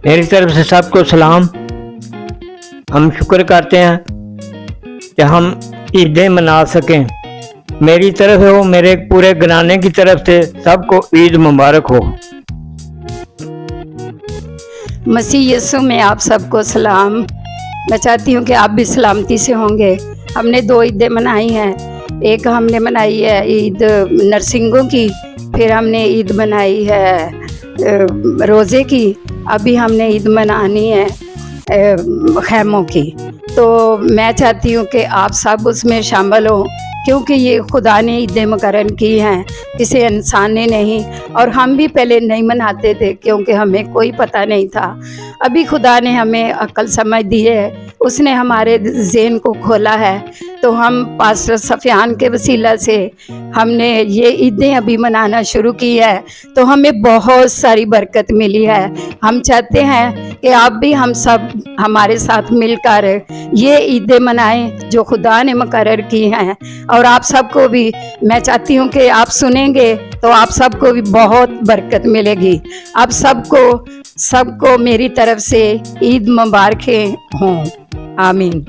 मेरी तरफ से सबको सलाम। हम शुक्र करते हैं कि हम ईदें मना सकें। मेरी तरफ हो, मेरे पूरे घराने की तरफ से सबको ईद मुबारक हो। मसीह यीशु में आप सबको सलाम। मैं चाहती हूँ कि आप भी सलामती से होंगे। हमने 2 ईदें मनाई हैं। एक हमने मनाई है ईद नरसिंगों की, फिर हमने ईद मनाई है रोज़े की, अभी हमने ईद मनानी है खैमों की। तो मैं चाहती हूँ कि आप सब उसमें शामिल हों, क्योंकि ये खुदा ने ईदें मुकर्रर की हैं, किसी इंसान ने नहीं। और हम भी पहले नहीं मनाते थे क्योंकि हमें कोई पता नहीं था। अभी खुदा ने हमें अक्ल समझ दी है, उसने हमारे ज़हन को खोला है। तो हम पास्टर सफियान के वसीला से हमने ये ईदें अभी मनाना शुरू की है, तो हमें बहुत सारी बरकत मिली है। हम चाहते हैं कि आप भी हम सब हमारे साथ मिलकर ये ईदें मनाएं जो खुदा ने मुकर्रर की हैं। और आप सबको भी मैं चाहती हूँ कि आप सुनेंगे तो आप सबको भी बहुत बरकत मिलेगी। आप सबको मेरी तरफ से ईद मुबारकें हों। आमीन।